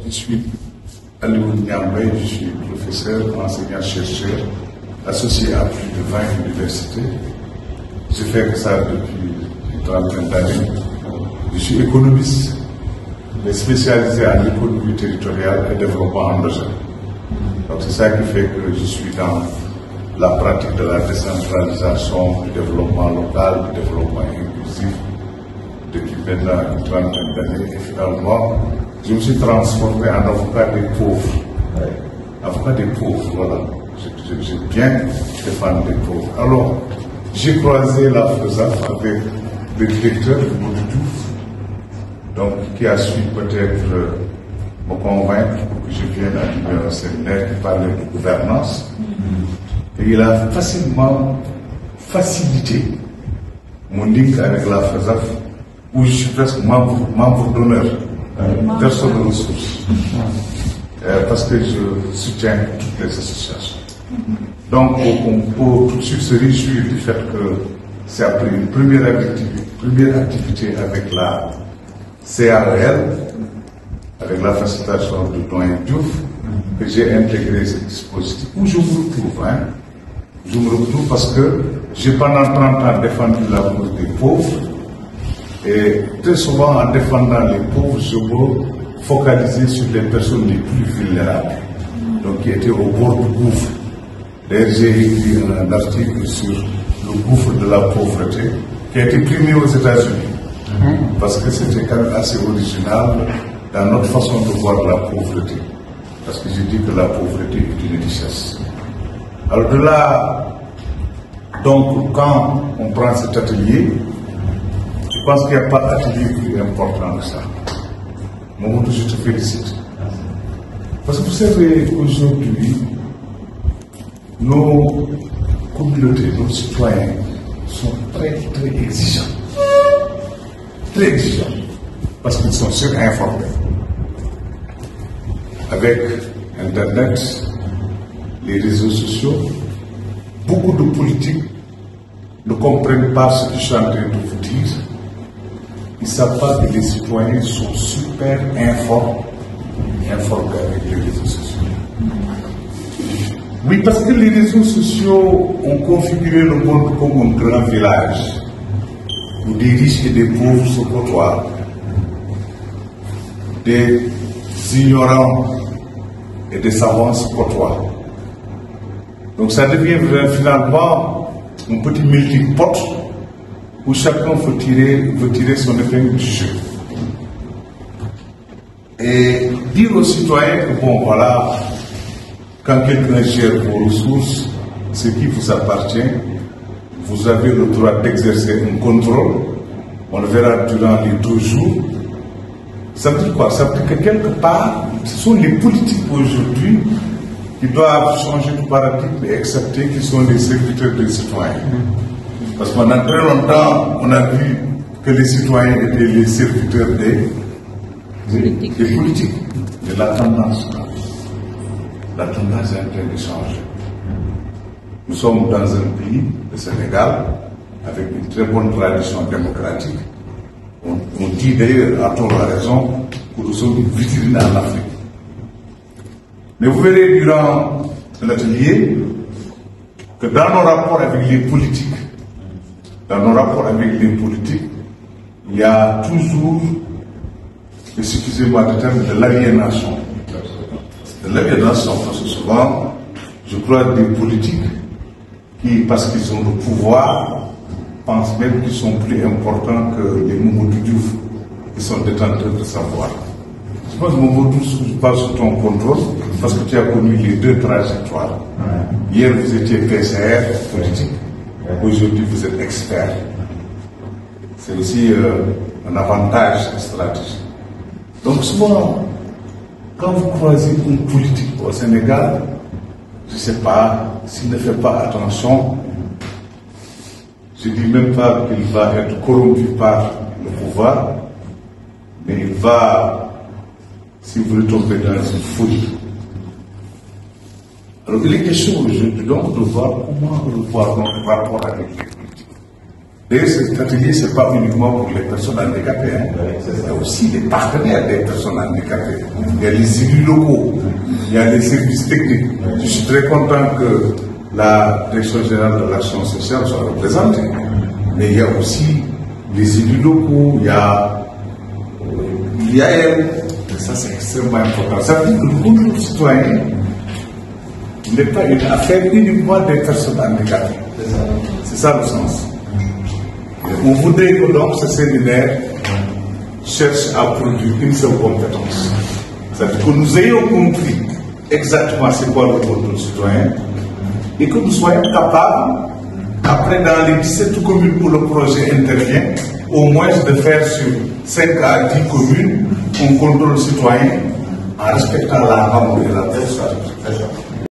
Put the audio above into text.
Je suis Alioune Niambé, je suis professeur, enseignant-chercheur, associé à plus de 20 universités. Je fais ça depuis une trentaine d'années. Je suis économiste, mais spécialisé en économie territoriale et développement endogène. Donc c'est ça qui fait que je suis dans la pratique de la décentralisation, du développement local, du développement inclusif, depuis maintenant une trentaine d'années. Et finalement, je me suis transformé en avocat des pauvres. Avocat des pauvres, voilà. J'ai bien défendu les pauvres. Alors, j'ai croisé la FESAF avec le directeur Mamadou Diouf, donc qui a su peut-être me convaincre pour que je vienne animer un séminaire qui parlait de gouvernance. Et il a facilement facilité mon link avec la FESAF, où je suis presque membre d'honneur, personne de ressources, parce que je soutiens toutes les associations. Donc, on peut tout de suite se réjouir du fait que c'est après une première activité avec la CAEL, avec la facilitation de Doyen Diouf, que j'ai intégré ce dispositif, où je me retrouve. Je me retrouve parce que j'ai pendant 30 ans défendu la cause des pauvres, et très souvent en défendant les pauvres, je me focalisais sur les personnes les plus vulnérables, donc qui étaient au bord du gouffre. D'ailleurs, j'ai écrit un article sur le gouffre de la pauvreté qui a été primé aux États-Unis, parce que c'était quand même assez original dans notre façon de voir la pauvreté, parce que j'ai dit que la pauvreté est une richesse. Alors de là, donc quand on prend cet atelier, je pense qu'il n'y a pas d'atelier plus important que ça. Mamadou, je te félicite. Parce que vous savez, aujourd'hui, nos communautés, nos citoyens sont très, très exigeants. Très exigeants. Parce qu'ils sont surinformés. Avec Internet, les réseaux sociaux, beaucoup de politiques ne comprennent pas ce que je suis en train de vous dire. Ils ne savent pas que les citoyens sont super informés avec les réseaux sociaux. Oui, parce que les réseaux sociaux ont configuré le monde comme un grand village où des riches et des pauvres se côtoient, des ignorants et des savants se côtoient. Donc ça devient finalement un petit melting pot où chacun veut tirer son épingle du jeu. Et dire aux citoyens que bon voilà, quand quelqu'un gère vos ressources, ce qui vous appartient, vous avez le droit d'exercer un contrôle. On le verra durant les 2 jours. Ça veut dire quoi? Ça veut dire que quelque part, ce sont les politiques aujourd'hui qui doivent changer de paradigme et accepter qu'ils sont les serviteurs des citoyens. Parce que pendant très longtemps, on a vu que les citoyens étaient les serviteurs des politiques. De la tendance. La tendance est en train de changer. Nous sommes dans un pays, le Sénégal, avec une très bonne tradition démocratique. On dit d'ailleurs, à tort à raison, que nous sommes une vitrine en Afrique. Mais vous verrez durant l'atelier que dans nos rapports avec les politiques, il y a toujours, excusez-moi le terme, de l'aliénation. De l'aliénation, parce que souvent, je crois des politiques qui, parce qu'ils ont le pouvoir, pensent même qu'ils sont plus importants que les Mamadou Diouf, qui sont détenteurs de savoir. Je pense que Mamadou passe sous ton contrôle, parce que tu as connu les 2 trajectoires. Hier, vous étiez PCR politique. Aujourd'hui, vous êtes expert. C'est aussi un avantage stratégique. Donc souvent, quand vous croisez une politique au Sénégal, je ne sais pas, s'il ne fait pas attention, je ne dis même pas qu'il va être corrompu par le pouvoir, mais il va, si vous voulez, tomber dans une folie. Alors il est question aujourd'hui donc de voir comment revoir notre rapport avec les politiques. D'ailleurs, cet atelier, ce n'est pas uniquement pour les personnes handicapées, hein. Il y a aussi les partenaires des personnes handicapées. Il y a les élus locaux, il y a les services techniques. Je suis très content que la Direction générale de l'action sociale soit représentée. Mais il y a aussi les élus locaux, il y a l'IAM. Ça, c'est extrêmement important. Ça veut dire que le contrôle citoyen n'est pas une affaire uniquement des personnes handicapées. C'est ça le sens. On voudrait que donc ce séminaire cherche à produire une seule compétence. C'est-à-dire que nous ayons compris exactement c'est quoi le contrôle citoyen et que nous soyons capables, après dans les 17 communes où le projet intervient, au moins de faire sur 5 à 10 communes un contrôle citoyen en respectant la norme et la